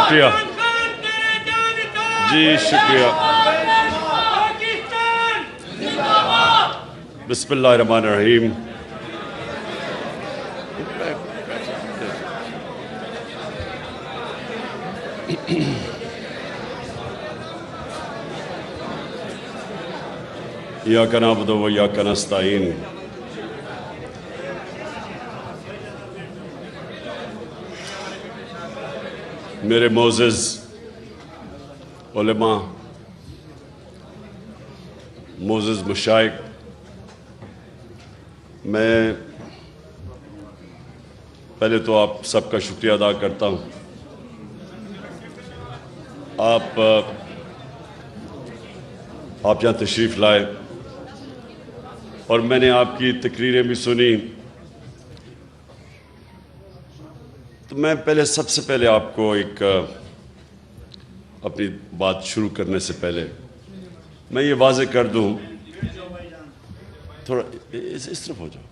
شکریہ جی، شکریہ. بسم اللہ الرحمن الرحیم. ایاک نعبد و ایاک نستعین. میرے معزز علماء، معزز مشائخ، میں پہلے تو آپ سب کا شکریہ ادا کرتا ہوں. آپ یہاں تشریف لائے اور میں نے آپ کی تقریریں بھی سنی. تو میں سب سے پہلے آپ کو اپنی بات شروع کرنے سے پہلے میں یہ واضح کر دوں. تھوڑا اس طرف ہو جاؤ،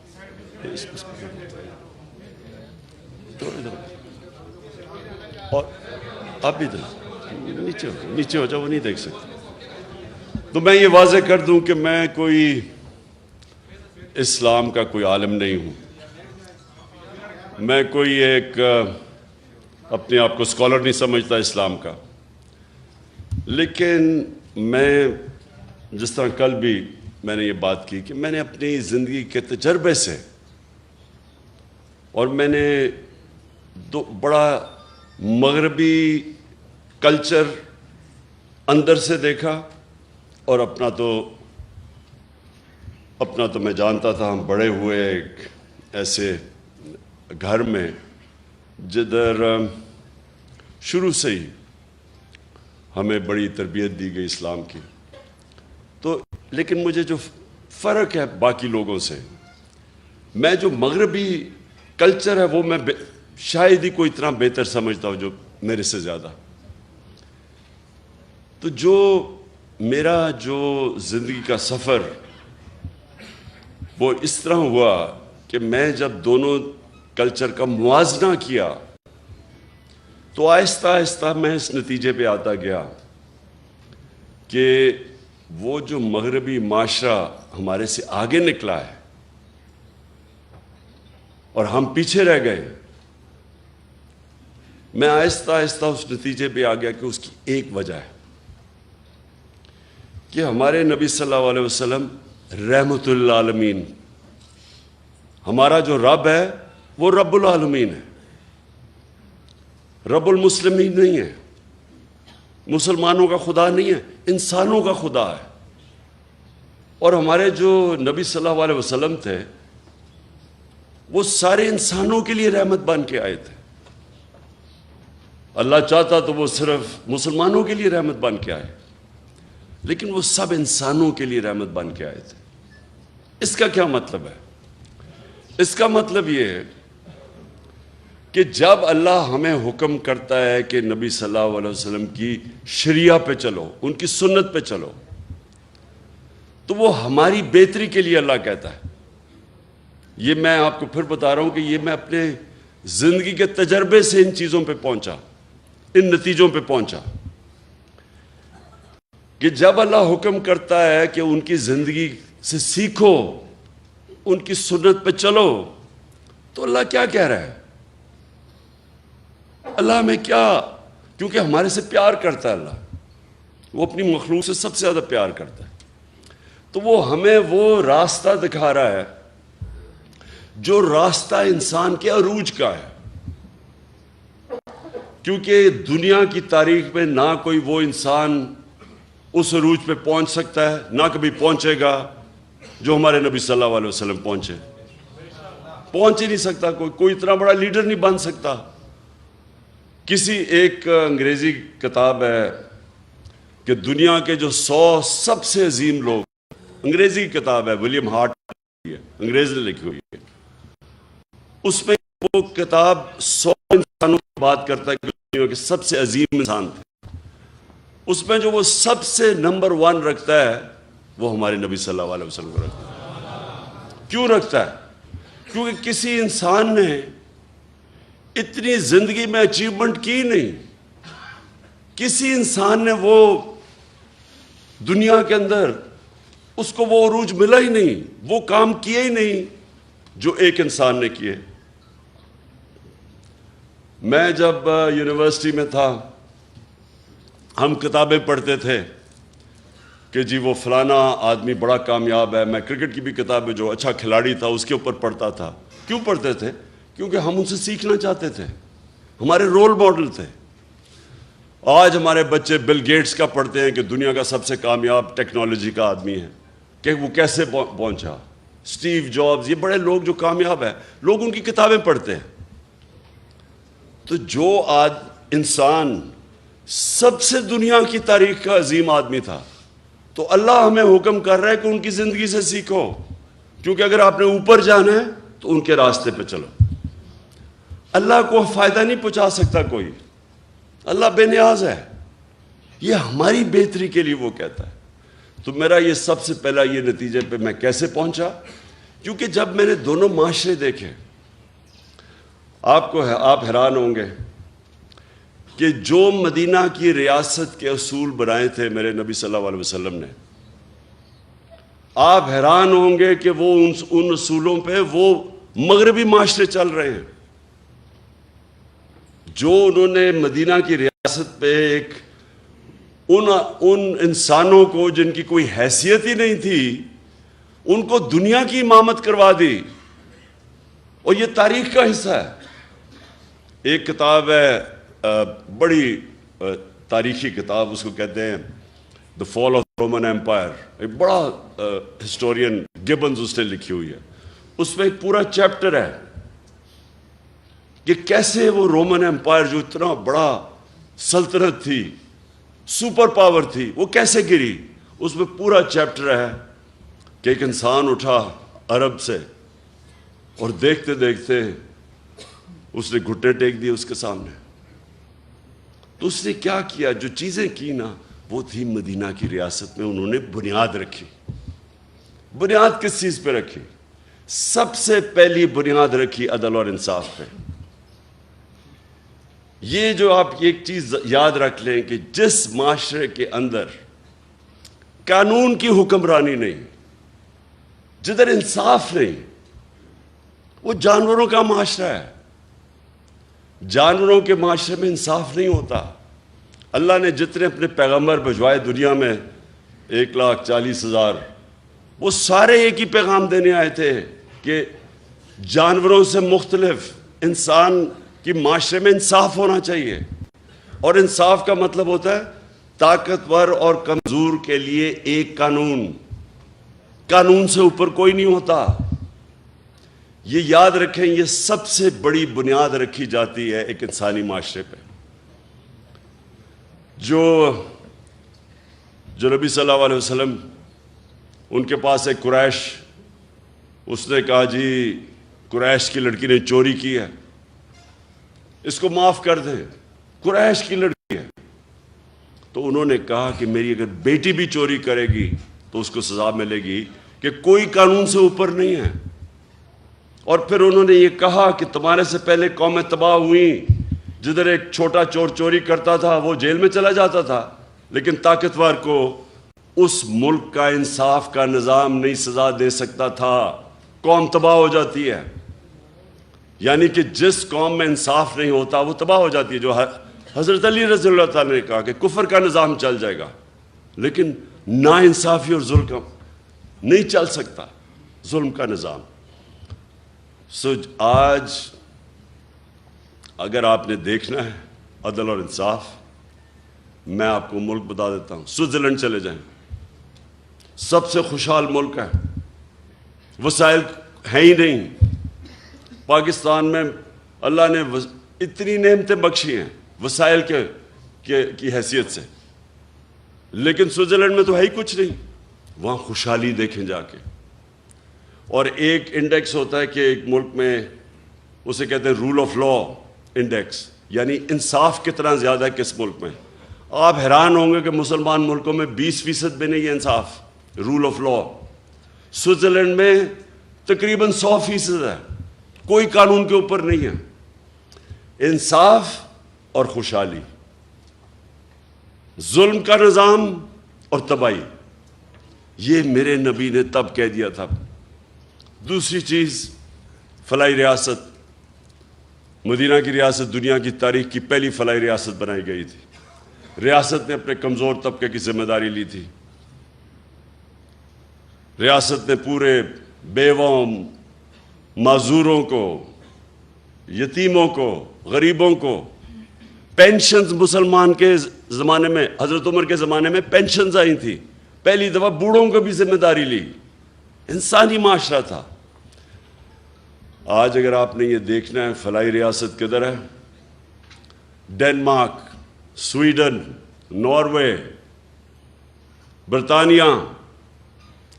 اور آپ بھی نیچے ہو جاؤ، وہ نہیں دیکھ سکتے. تو میں یہ واضح کر دوں کہ میں کوئی اسلام کا کوئی عالم نہیں ہوں. میں کوئی اپنے آپ کو اسکالر نہیں سمجھتا اسلام کا. لیکن میں جس طرح کل بھی میں نے یہ بات کی کہ میں نے اپنی زندگی کے تجربے سے، اور میں نے بڑا مغربی کلچر اندر سے دیکھا، اور اپنا تو میں جانتا تھا. ہم بڑے ہوئے ایک ایسے گھر میں جدھر شروع سے ہی ہمیں بڑی تربیت دی گئی اسلام کی. تو لیکن مجھے جو فرق ہے باقی لوگوں سے، میں جو مغربی کلچر ہے وہ میں شاید ہی کوئی اتنا بہتر سمجھتا ہوں جو میرے سے زیادہ. تو میرا زندگی کا سفر وہ اس طرح ہوا کہ میں جب دونوں کلچر کا موازنہ کیا تو آہستہ آہستہ میں اس نتیجے پہ آتا گیا کہ وہ جو مغربی معاشرہ ہمارے سے آگے نکلا ہے اور ہم پیچھے رہ گئے، میں آہستہ آہستہ اس نتیجے پہ آ گیا کہ اس کی ایک وجہ ہے کہ ہمارے نبی صلی اللہ علیہ وسلم رحمت للعالمین، ہمارا جو رب ہے وہ رب العالمین ہے، رب المسلمین نہیں ہے، مسلمانوں کا خدا نہیں ہے، انسانوں کا خدا ہے. اور ہمارے جو نبی صلی اللہ علیہ وسلم تھے وہ سارے انسانوں کے لیے رحمت بن کے آئے تھے. اللہ چاہتا تو وہ صرف مسلمانوں کے لیے رحمت بن کے آئے، لیکن وہ سب انسانوں کے لیے رحمت بن کے آئے تھے. اس کا کیا مطلب ہے؟ اس کا مطلب یہ ہے کہ جب اللہ ہمیں حکم کرتا ہے کہ نبی صلی اللہ علیہ وسلم کی شریعہ پہ چلو، ان کی سنت پہ چلو، تو وہ ہماری بہتری کے لیے اللہ کہتا ہے. یہ میں آپ کو پھر بتا رہا ہوں کہ یہ میں اپنے زندگی کے تجربے سے ان چیزوں پہ پہنچا، ان نتیجوں پہ پہنچا کہ جب اللہ حکم کرتا ہے کہ ان کی زندگی سے سیکھو، ان کی سنت پہ چلو، تو اللہ کیا کہہ رہا ہے؟ اللہ ہمیں کیونکہ ہمارے سے پیار کرتا ہے، اللہ وہ اپنی مخلوق سے سب سے زیادہ پیار کرتا ہے، تو وہ ہمیں وہ راستہ دکھا رہا ہے جو راستہ انسان کے عروج کا ہے. کیونکہ دنیا کی تاریخ میں نہ کوئی وہ انسان اس عروج پہ پہنچ سکتا ہے، نہ کبھی پہنچے گا جو ہمارے نبی صلی اللہ علیہ وسلم پہنچ ہی نہیں سکتا. کوئی اتنا بڑا لیڈر نہیں بن سکتا. کسی ایک انگریزی کتاب ہے کہ دنیا کے جو 100 سب سے عظیم لوگ، انگریزی کی کتاب ہے، ولیم ہارٹ انگریز نے لکھی ہوئی ہے. اس میں وہ کتاب 100 انسانوں کی بات کرتا ہے کہ دنیا کے سب سے عظیم انسان تھے. اس میں جو وہ سب سے نمبر 1 رکھتا ہے وہ ہمارے نبی صلی اللہ علیہ وسلم کو رکھتا ہے. کیوں رکھتا ہے؟ کیونکہ کسی انسان نے اتنی زندگی میں اچیومنٹ کی نہیں کسی انسان نے وہ دنیا کے اندر اس کو وہ عروج ملا ہی نہیں، وہ کام کیے ہی نہیں جو ایک انسان نے کیے۔ میں جب یونیورسٹی میں تھا ہم کتابیں پڑھتے تھے کہ جی وہ فلانا آدمی بڑا کامیاب ہے۔ میں کرکٹ کی بھی کتابیں، جو اچھا کھلاڑی تھا اس کے اوپر پڑھتا تھا۔ کیوں پڑھتے تھے؟ کیونکہ ہم ان سے سیکھنا چاہتے تھے، ہمارے رول ماڈل تھے۔ آج ہمارے بچے بل گیٹس کا پڑھتے ہیں کہ دنیا کا سب سے کامیاب ٹیکنالوجی کا آدمی ہے، کہ وہ کیسے پہنچا۔ اسٹیو جابز، یہ بڑے لوگ جو کامیاب ہیں، لوگ ان کی کتابیں پڑھتے ہیں۔ تو جو آج انسان سب سے دنیا کی تاریخ کا عظیم آدمی تھا، تو اللہ ہمیں حکم کر رہا ہے کہ ان کی زندگی سے سیکھو، کیونکہ اگر آپ نے اوپر جانا ہے تو ان کے راستے پہ چلو۔ اللہ کو فائدہ نہیں پہنچا سکتا کوئی، اللہ بے نیاز ہے، یہ ہماری بہتری کے لیے وہ کہتا ہے۔ تو میرا یہ سب سے پہلا یہ نتیجے پہ میں کیسے پہنچا، کیونکہ جب میں نے دونوں معاشرے دیکھے، آپ حیران ہوں گے کہ جو مدینہ کی ریاست کے اصول بنائے تھے میرے نبی صلی اللہ علیہ وسلم نے، آپ حیران ہوں گے کہ وہ ان اصولوں پہ وہ مغربی معاشرے چل رہے ہیں۔ جو انہوں نے مدینہ کی ریاست پہ ایک ان انسانوں کو جن کی کوئی حیثیت ہی نہیں تھی، ان کو دنیا کی امامت کروا دی، اور یہ تاریخ کا حصہ ہے۔ ایک کتاب ہے، بڑی تاریخی کتاب، اس کو کہتے ہیں دا فال آف رومن ایمپائر، ایک بڑا ہسٹورین گبنز اس نے لکھی ہوئی ہے۔ اس میں ایک پورا چیپٹر ہے کہ کیسے وہ رومن ایمپائر جو اتنا بڑا سلطنت تھی، سپر پاور تھی، وہ کیسے گری۔ اس میں پورا چیپٹر ہے کہ ایک انسان اٹھا عرب سے، اور دیکھتے دیکھتے اس نے گھٹنے ٹیک دیے اس کے سامنے۔ تو اس نے کیا کیا، جو چیزیں کی نا، وہ تھی مدینہ کی ریاست میں انہوں نے بنیاد رکھی۔ بنیاد کس چیز پہ رکھی؟ سب سے پہلی بنیاد رکھی عدل اور انصاف پہ۔ یہ جو آپ ایک چیز یاد رکھ لیں کہ جس معاشرے کے اندر قانون کی حکمرانی نہیں، جدھر انصاف نہیں، وہ جانوروں کا معاشرہ ہے۔ جانوروں کے معاشرے میں انصاف نہیں ہوتا۔ اللہ نے جتنے اپنے پیغمبر بھجوائے دنیا میں 1,40,000، وہ سارے ایک ہی پیغام دینے آئے تھے کہ جانوروں سے مختلف انسان کی معاشرے میں انصاف ہونا چاہیے۔ اور انصاف کا مطلب ہوتا ہے طاقتور اور کمزور کے لیے ایک قانون، قانون سے اوپر کوئی نہیں ہوتا۔ یہ یاد رکھیں، یہ سب سے بڑی بنیاد رکھی جاتی ہے ایک انسانی معاشرے پہ۔ جو نبی صلی اللہ علیہ وسلم، ان کے پاس ایک قریش، اس نے کہا جی قریش کی لڑکی نے چوری کی ہے، اس کو معاف کر دیں، قریش کی لڑکی ہے۔ تو انہوں نے کہا کہ میری اگر بیٹی بھی چوری کرے گی تو اس کو سزا ملے گی، کہ کوئی قانون سے اوپر نہیں ہے۔ اور پھر انہوں نے یہ کہا کہ تمہارے سے پہلے قومیں تباہ ہوئیں، جدھر ایک چھوٹا چور چوری کرتا تھا وہ جیل میں چلا جاتا تھا، لیکن طاقتور کو اس ملک کا انصاف کا نظام نہیں سزا دے سکتا تھا، قوم تباہ ہو جاتی ہے۔ یعنی کہ جس قوم میں انصاف نہیں ہوتا وہ تباہ ہو جاتی ہے۔ جو حضرت علی رضی اللہ تعالیٰ نے کہا کہ کفر کا نظام چل جائے گا، لیکن نا انصافی اور ظلم نہیں چل سکتا، ظلم کا نظام۔ آج اگر آپ نے دیکھنا ہے عدل اور انصاف، میں آپ کو ملک بتا دیتا ہوں، سوئٹزرلینڈ چلے جائیں، سب سے خوشحال ملک ہے، وسائل ہیں ہی نہیں۔ پاکستان میں اللہ نے اتنی نعمتیں بخشی ہیں وسائل کی حیثیت سے، لیکن سوئٹزرلینڈ میں تو ہے ہی کچھ نہیں۔ وہاں خوشحالی دیکھیں جا کے۔ اور ایک انڈیکس ہوتا ہے کہ ایک ملک میں، اسے کہتے ہیں رول آف لا انڈیکس، یعنی انصاف کتنا زیادہ ہے کس ملک میں۔ آپ حیران ہوں گے کہ مسلمان ملکوں میں 20% بھی نہیں ہے انصاف، رول آف لا۔ سوئٹزرلینڈ میں تقریباً 100% ہے، کوئی قانون کے اوپر نہیں ہے۔ انصاف اور خوشحالی، ظلم کا نظام اور تباہی، یہ میرے نبی نے تب کہہ دیا تھا۔ دوسری چیز، فلاحی ریاست، مدینہ کی ریاست دنیا کی تاریخ کی پہلی فلاحی ریاست بنائی گئی تھی۔ ریاست نے اپنے کمزور طبقے کی ذمہ داری لی تھی۔ ریاست نے پورے بیواؤں، معذوروں کو، یتیموں کو، غریبوں کو پینشنز، مسلمان کے زمانے میں، حضرت عمر کے زمانے میں پینشنز آئی تھی، پہلی دفعہ بوڑھوں کو بھی ذمہ داری لی۔ انسانی معاشرہ تھا۔ آج اگر آپ نے یہ دیکھنا ہے فلاحی ریاست کدھر ہے، ڈنمارک، سویڈن، ناروے، برطانیہ،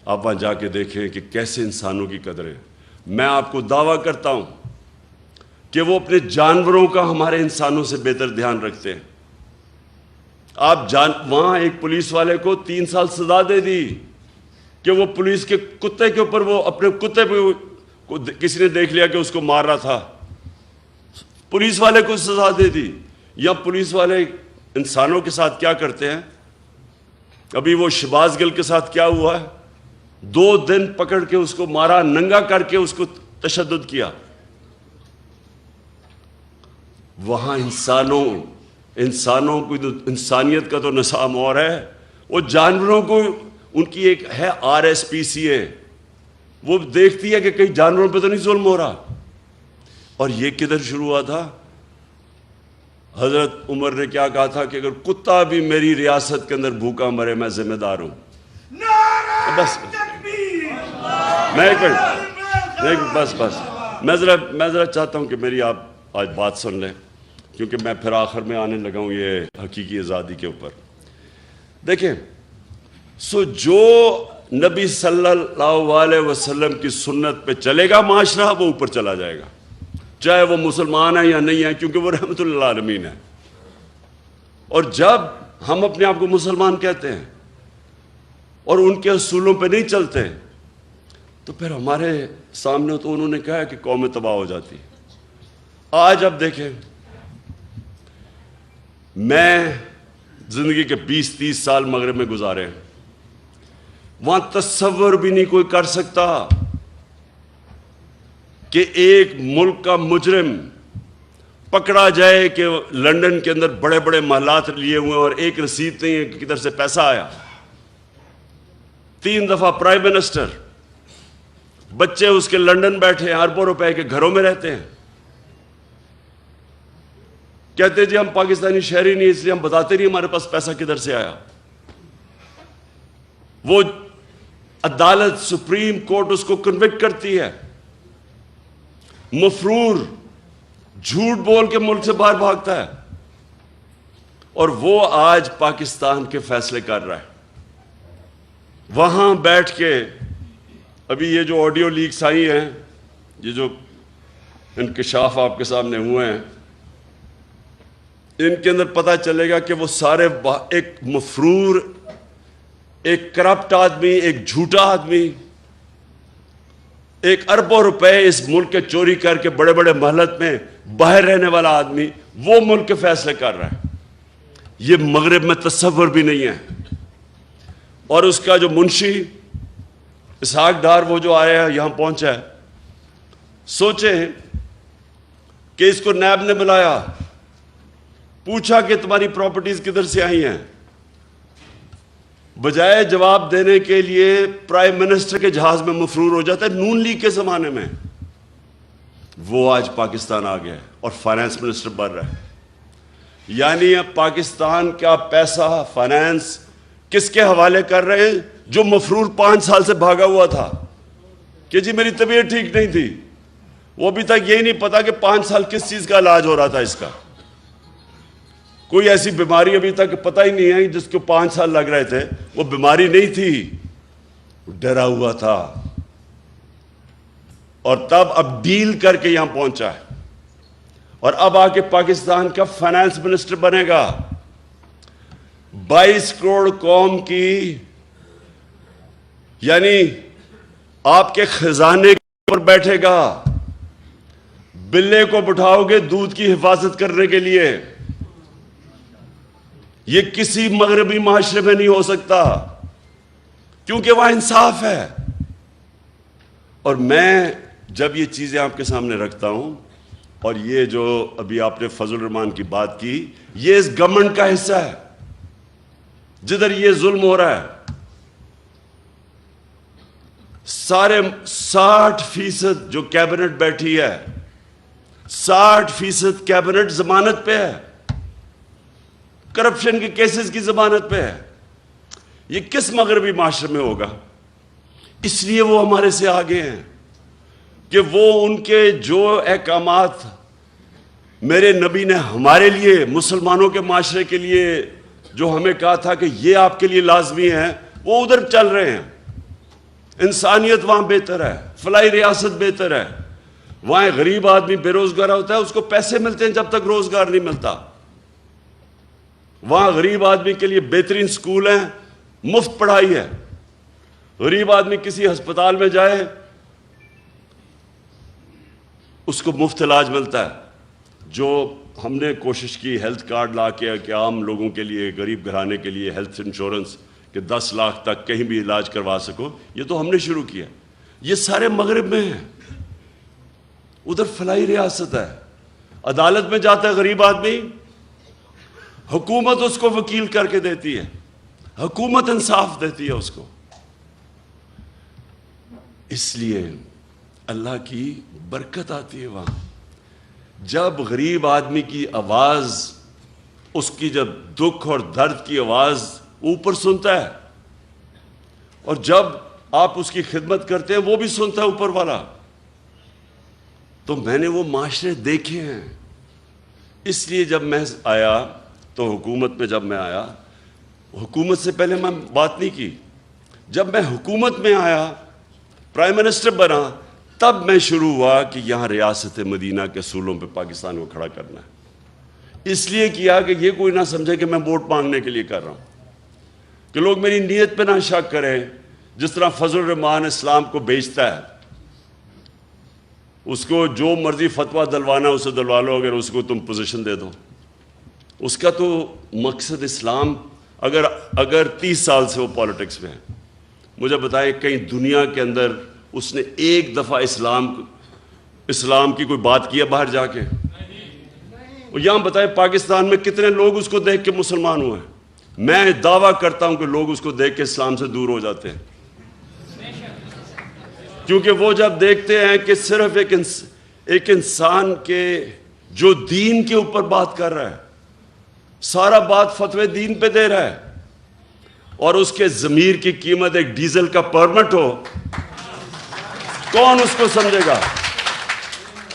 آپ وہاں جا کے دیکھیں کہ کیسے انسانوں کی قدر ہے۔ میں آپ کو دعویٰ کرتا ہوں کہ وہ اپنے جانوروں کا ہمارے انسانوں سے بہتر دھیان رکھتے ہیں۔ وہاں ایک پولیس والے کو 3 سال سزا دے دی کہ وہ پولیس کے کتے کے اوپر، وہ اپنے کتے پہ کسی نے دیکھ لیا کہ اس کو مار رہا تھا، پولیس والے کو سزا دے دی۔ یا پولیس والے انسانوں کے ساتھ کیا کرتے ہیں؟ ابھی وہ شہباز گل کے ساتھ کیا ہوا ہے؟ 2 دن پکڑ کے اس کو مارا، ننگا کر کے اس کو تشدد کیا۔ وہاں انسانوں کو، انسانیت کا تو نظام اور ہے، وہ جانوروں کو، ان کی ایک ہے RSPCA، وہ دیکھتی ہے کہ کئی جانوروں پہ تو نہیں ظلم ہو رہا۔ اور یہ کدھر شروع ہوا تھا؟ حضرت عمر نے کیا کہا تھا کہ اگر کتا بھی میری ریاست کے اندر بھوکا مرے میں ذمہ دار ہوں۔ بس میں ذرا چاہتا ہوں کہ میری آپ آج بات سن لیں، کیونکہ میں پھر آخر میں آنے لگا ہوں یہ حقیقی آزادی کے اوپر۔ دیکھیں، جو نبی صلی اللہ علیہ وسلم کی سنت پہ چلے گا معاشرہ، وہ اوپر چلا جائے گا، چاہے وہ مسلمان ہے یا نہیں ہے، کیونکہ وہ رحمت للعالمین ہے۔ اور جب ہم اپنے آپ کو مسلمان کہتے ہیں اور ان کے اصولوں پہ نہیں چلتے، تو پھر ہمارے سامنے تو انہوں نے کہا ہے کہ قومیں تباہ ہو جاتی۔ آج اب دیکھیں، میں زندگی کے 20-30 سال مغرب میں گزارے، وہاں تصور بھی نہیں کوئی کر سکتا کہ ایک ملک کا مجرم پکڑا جائے کہ لندن کے اندر بڑے بڑے محلات لیے ہوئے اور ایک رسید نہیں ہے کہ کدھر سے پیسہ آیا۔ 3 دفعہ پرائم منسٹر، بچے اس کے لندن بیٹھے ہیں، اربوں روپے کے گھروں میں رہتے ہیں، کہتے جی ہم پاکستانی شہری نہیں، اس لیے ہم بتاتے نہیں ہمارے پاس پیسہ کدھر سے آیا۔ وہ عدالت، سپریم کورٹ اس کو کنوکٹ کرتی ہے، مفرور جھوٹ بول کے ملک سے باہر بھاگتا ہے، اور وہ آج پاکستان کے فیصلے کر رہا ہے۔ وہاں بیٹھ کے ابھی یہ جو آڈیو لیکس آئی ہیں، یہ جو انکشاف آپ کے سامنے ہوئے ہیں، ان کے اندر پتہ چلے گا کہ وہ سارے ایک مفرور، ایک کرپٹ آدمی، ایک جھوٹا آدمی، ایک اربوں روپے اس ملک کے چوری کر کے بڑے بڑے محلت میں باہر رہنے والا آدمی، وہ ملک کے فیصلے کر رہا ہے۔ یہ مغرب میں تصور بھی نہیں ہے۔ اور اس کا جو منشی اسحاق ڈار، وہ جو آیا ہے، یہاں پہنچا ہے، سوچیں کہ اس کو نیب نے بلایا، پوچھا کہ تمہاری پراپرٹیز کدھر سے آئی ہیں، بجائے جواب دینے کے لیے پرائم منسٹر کے جہاز میں مفرور ہو جاتا ہے۔ نون لیگ کے زمانے میں وہ آج پاکستان آ گیا ہے اور فائنانس منسٹر بن رہا ہے۔ یعنی اب پاکستان کا پیسہ، فائنانس کس کے حوالے کر رہے ہیں؟ جو مفرور 5 سال سے بھاگا ہوا تھا کہ جی میری طبیعت ٹھیک نہیں تھی، وہ ابھی تک یہی نہیں پتا کہ 5 سال کس چیز کا علاج ہو رہا تھا، اس کا کوئی ایسی بیماری ابھی تک پتہ ہی نہیں ہے جس کو 5 سال لگ رہے تھے، وہ بیماری نہیں تھی، ڈرا ہوا تھا، اور تب اب ڈیل کر کے یہاں پہنچا ہے، اور اب آ کے پاکستان کا فائنانس منسٹر بنے گا۔ 22 کروڑ قوم کی، یعنی آپ کے خزانے پر بیٹھے گا، بلے کو بٹھاؤ گے دودھ کی حفاظت کرنے کے لیے، یہ کسی مغربی معاشرے میں نہیں ہو سکتا، کیونکہ وہاں انصاف ہے۔ اور میں جب یہ چیزیں آپ کے سامنے رکھتا ہوں، اور یہ جو ابھی آپ نے فضل الرحمان کی بات کی، یہ اس گورنمنٹ کا حصہ ہے جدھر یہ ظلم ہو رہا ہے۔ سارے 60% جو کیبنٹ بیٹھی ہے، 60% کیبنٹ ضمانت پہ ہے، کرپشن کے کیسز کی ضمانت پہ ہے۔ یہ کس مغربی معاشرے میں ہوگا؟ اس لیے وہ ہمارے سے آگے ہیں کہ وہ ان کے جو احکامات میرے نبی نے ہمارے لیے، مسلمانوں کے معاشرے کے لیے جو ہمیں کہا تھا کہ یہ آپ کے لیے لازمی ہے، وہ ادھر چل رہے ہیں۔ انسانیت وہاں بہتر ہے، فلاحی ریاست بہتر ہے۔ وہاں غریب آدمی بے روزگار ہوتا ہے، اس کو پیسے ملتے ہیں جب تک روزگار نہیں ملتا۔ وہاں غریب آدمی کے لیے بہترین سکول ہیں، مفت پڑھائی ہے۔ غریب آدمی کسی ہسپتال میں جائے، اس کو مفت علاج ملتا ہے۔ جو ہم نے کوشش کی ہیلتھ کارڈ لا کے کہ عام لوگوں کے لیے، غریب گھرانے کے لیے ہیلتھ انشورنس کہ 10 لاکھ تک کہیں بھی علاج کروا سکو، یہ تو ہم نے شروع کیا۔ یہ سارے مغرب میں ہیں۔ ادھر فلاحی ریاست ہے، عدالت میں جاتا ہے غریب آدمی، حکومت اس کو وکیل کر کے دیتی ہے، حکومت انصاف دیتی ہے اس کو۔ اس لیے اللہ کی برکت آتی ہے وہاں۔ جب غریب آدمی کی آواز، اس کی جب دکھ اور درد کی آواز اوپر سنتا ہے، اور جب آپ اس کی خدمت کرتے ہیں وہ بھی سنتا ہے اوپر والا۔ تو میں نے وہ معاشرے دیکھے ہیں۔ اس لیے جب میں آیا تو حکومت میں جب میں آیا، حکومت سے پہلے میں بات نہیں کی۔ جب میں حکومت میں آیا، پرائم منسٹر بنا، تب میں شروع ہوا کہ یہاں ریاست مدینہ کے اصولوں پہ پاکستان کو کھڑا کرنا ہے۔ اس لیے کیا کہ یہ کوئی نہ سمجھے کہ میں ووٹ مانگنے کے لیے کر رہا ہوں، کہ لوگ میری نیت پہ نہ شک کریں۔ جس طرح فضل الرحمان اسلام کو بیچتا ہے، اس کو جو مرضی فتویٰ دلوانا اسے دلوا لو، اگر اس کو تم پوزیشن دے دو۔ اس کا تو مقصد اسلام، اگر 30 سال سے وہ پالیٹکس میں ہے، مجھے بتائیں کہیں دنیا کے اندر اس نے ایک دفعہ اسلام کی کوئی بات کی ہے باہر جا کے؟ اور یہاں بتائیں پاکستان میں کتنے لوگ اس کو دیکھ کے مسلمان ہوئے ہیں؟ میں دعویٰ کرتا ہوں کہ لوگ اس کو دیکھ کے اسلام سے دور ہو جاتے ہیں، کیونکہ وہ جب دیکھتے ہیں کہ صرف ایک انسان کے جو دین کے اوپر بات کر رہا ہے، سارا بات فتوے دین پہ دے رہا ہے، اور اس کے ضمیر کی قیمت ایک ڈیزل کا پرمٹ ہو، کون اس کو سمجھے گا؟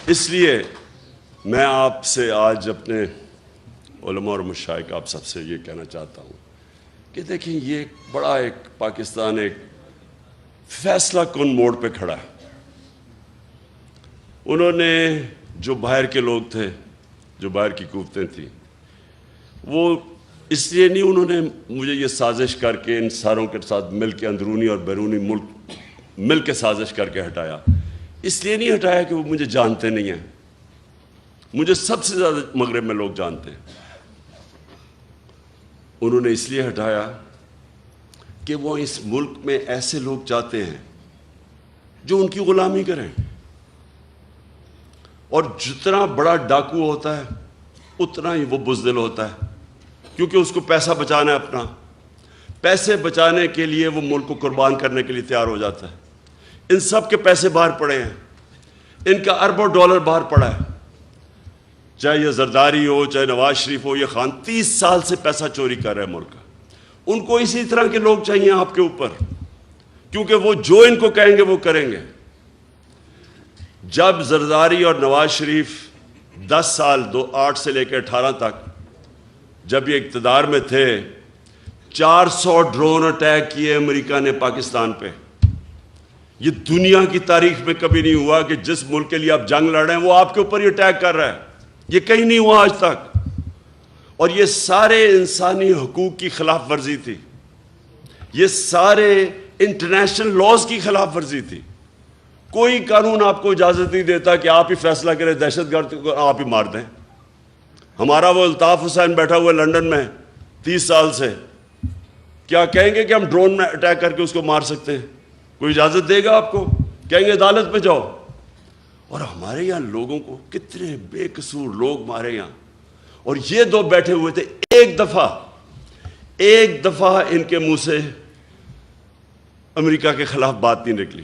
اس لیے میں آپ سے آج اپنے علماء اور مشائخ آپ سب سے یہ کہنا چاہتا ہوں کہ دیکھیں، یہ ایک پاکستان ایک فیصلہ کن موڑ پہ کھڑا ہے۔ انہوں نے جو باہر کے لوگ تھے، جو باہر کی قوتیں تھیں، وہ اس لیے نہیں انہوں نے مجھے یہ سازش کر کے ان ساروں کے ساتھ مل کے اندرونی اور بیرونی ملک مل کے سازش کر کے ہٹایا۔ اس لیے نہیں ہٹایا کہ وہ مجھے جانتے نہیں ہیں۔ مجھے سب سے زیادہ مغرب میں لوگ جانتے ہیں۔ انہوں نے اس لیے ہٹایا کہ وہ اس ملک میں ایسے لوگ چاہتے ہیں جو ان کی غلامی کریں، اور جتنا بڑا ڈاکو ہوتا ہے اتنا ہی وہ بزدل ہوتا ہے، کیونکہ اس کو پیسہ بچانا ہے اپنا۔ پیسے بچانے کے لیے وہ ملک کو قربان کرنے کے لیے تیار ہو جاتا ہے۔ ان سب کے پیسے باہر پڑے ہیں، ان کا اربوں ڈالر باہر پڑا ہے، چاہے یہ زرداری ہو، چاہے نواز شریف ہو، یہ خان 30 سال سے پیسہ چوری کر رہے ہیں ملک کا۔ ان کو اسی طرح کے لوگ چاہیے آپ کے اوپر، کیونکہ وہ جو ان کو کہیں گے وہ کریں گے۔ جب زرداری اور نواز شریف 10 سال 8 سے لے کے 18 تک جب یہ اقتدار میں تھے، 400 ڈرون اٹیک کیے امریکہ نے پاکستان پہ۔ یہ دنیا کی تاریخ میں کبھی نہیں ہوا کہ جس ملک کے لیے آپ جنگ لڑ رہے ہیں وہ آپ کے اوپر ہی اٹیک کر رہا ہے۔ یہ کہیں نہیں ہوا آج تک، اور یہ سارے انسانی حقوق کی خلاف ورزی تھی، یہ سارے انٹرنیشنل لاز کی خلاف ورزی تھی۔ کوئی قانون آپ کو اجازت نہیں دیتا کہ آپ ہی فیصلہ کریں دہشت گرد کو آپ ہی مار دیں۔ ہمارا وہ الطاف حسین بیٹھا ہوا ہے لنڈن میں، 30 سال سے. کیا کہیں گے کہ ہم ڈرون میں اٹیک کر کے اس کو مار سکتے ہیں؟ کوئی اجازت دے گا آپ کو؟ کہیں گے عدالت پہ جاؤ. اور ہمارے یہاں لوگوں کو کتنے بے قصور لوگ مارے یہاں. اور یہ دو بیٹھے ہوئے تھے, ایک دفعہ ان کے منہ سے امریکہ کے خلاف بات نہیں نکلی.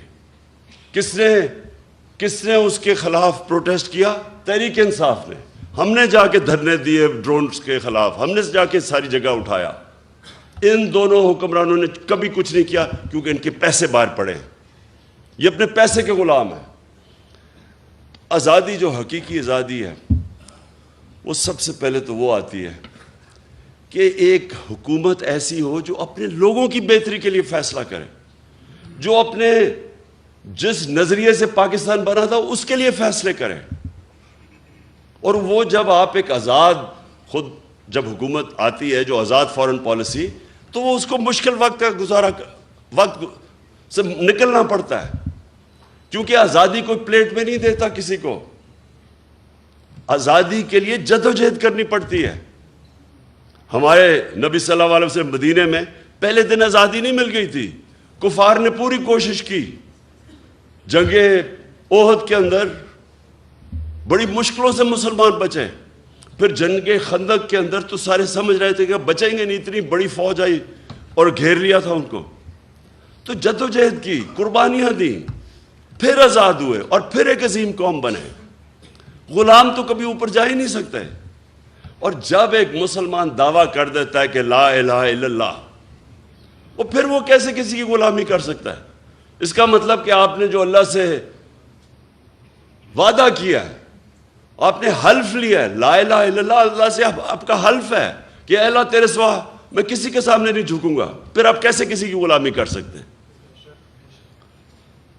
کس نے اس کے خلاف پروٹیسٹ کیا؟ تحریک انصاف نے. ہم نے جا کے دھرنے دیے ڈرونز کے خلاف, ہم نے جا کے ساری جگہ اٹھایا. ان دونوں حکمرانوں نے کبھی کچھ نہیں کیا, کیونکہ ان کے پیسے باہر پڑے ہیں, یہ اپنے پیسے کے غلام ہیں. آزادی جو حقیقی آزادی ہے وہ سب سے پہلے تو وہ آتی ہے کہ ایک حکومت ایسی ہو جو اپنے لوگوں کی بہتری کے لیے فیصلہ کرے, جو اپنے جس نظریے سے پاکستان بنا تھا اس کے لیے فیصلے کرے. اور وہ جب آپ ایک آزاد, خود جب حکومت آتی ہے جو آزاد فارن پالیسی, تو وہ اس کو مشکل وقت سے نکلنا پڑتا ہے, کیونکہ آزادی کوئی پلیٹ میں نہیں دیتا کسی کو. آزادی کے لیے جدوجہد کرنی پڑتی ہے. ہمارے نبی صلی اللہ علیہ وسلم مدینے میں پہلے دن آزادی نہیں مل گئی تھی. کفار نے پوری کوشش کی. جنگ احد کے اندر بڑی مشکلوں سے مسلمان بچے. پھر جنگ خندق کے اندر تو سارے سمجھ رہے تھے کہ بچیں گے نہیں, اتنی بڑی فوج آئی اور گھیر لیا تھا ان کو. تو جدوجہد کی, قربانیاں دیں, پھر آزاد ہوئے اور پھر ایک عظیم قوم بنے. غلام تو کبھی اوپر جا ہی نہیں سکتے. اور جب ایک مسلمان دعویٰ کر دیتا ہے کہ لا الہ الا اللہ, وہ پھر وہ کیسے کسی کی غلامی کر سکتا ہے؟ اس کا مطلب کہ آپ نے جو اللہ سے وعدہ کیا ہے, آپ نے حلف لیا ہے, لا الہ الا اللہ, اللہ سے آپ کا حلف ہے کہ اے اللہ تیرے سوا میں کسی کے سامنے نہیں جھکوں گا, پھر آپ کیسے کسی کی غلامی کر سکتے ہیں؟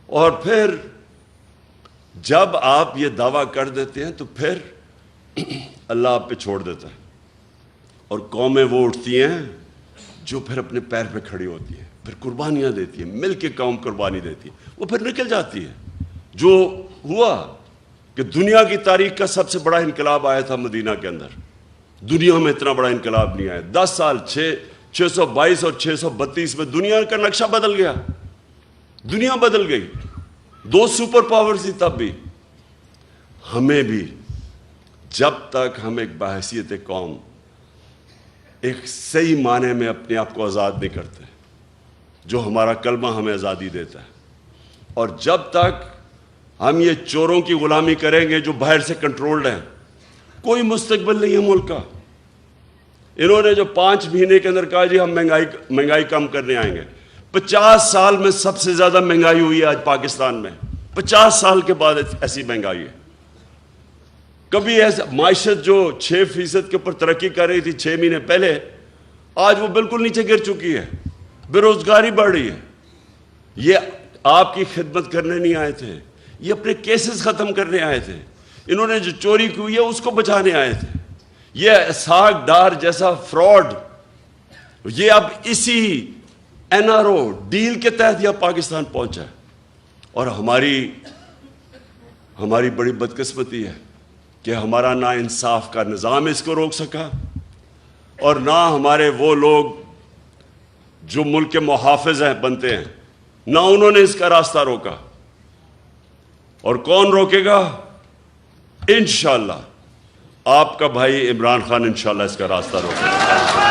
اور پھر جب آپ یہ دعویٰ کر دیتے ہیں تو پھر اللہ آپ پہ چھوڑ دیتا ہے, اور قومیں وہ اٹھتی ہیں جو پھر اپنے پیر پہ کھڑی ہوتی ہیں, پھر قربانیاں دیتی ہیں, مل کے قوم قربانی دیتی ہے, وہ پھر نکل جاتی ہے. جو ہوا کہ دنیا کی تاریخ کا سب سے بڑا انقلاب آیا تھا مدینہ کے اندر. دنیا میں اتنا بڑا انقلاب نہیں آیا. 10 سال 622 اور 632 میں دنیا کا نقشہ بدل گیا, دنیا بدل گئی. 2 سپر پاور تھی تب بھی. ہمیں بھی جب تک ہم ایک بحیثیت قوم ایک صحیح معنی میں اپنے آپ کو آزاد نہیں کرتے, جو ہمارا کلمہ ہمیں آزادی دیتا ہے, اور جب تک ہم یہ چوروں کی غلامی کریں گے جو باہر سے کنٹرولڈ ہیں, کوئی مستقبل نہیں ہے ملک کا. انہوں نے جو 5 مہینے کے اندر کہا جی ہم مہنگائی کم کرنے آئیں گے. 50 سال میں سب سے زیادہ مہنگائی ہوئی ہے آج پاکستان میں. 50 سال کے بعد ایسی مہنگائی ہے. کبھی ایسا معیشت جو 6% کے اوپر ترقی کر رہی تھی 6 مہینے پہلے, آج وہ بالکل نیچے گر چکی ہے. بے روزگاری بڑھ رہی ہے. یہ آپ کی خدمت کرنے نہیں آئے تھے, یہ اپنے کیسز ختم کرنے آئے تھے. انہوں نے جو چوری کی ہے اس کو بچانے آئے تھے. یہ اسحاق ڈار جیسا فراڈ, یہ اب اسی NRO ڈیل کے تحت یہ پاکستان پہنچا ہے. اور ہماری بڑی بدقسمتی ہے کہ ہمارا نا انصاف کا نظام اس کو روک سکا, اور نہ ہمارے وہ لوگ جو ملک کے محافظ ہیں بنتے ہیں, نہ انہوں نے اس کا راستہ روکا. اور کون روکے گا؟ انشاءاللہ آپ کا بھائی عمران خان انشاءاللہ اس کا راستہ روکے گا.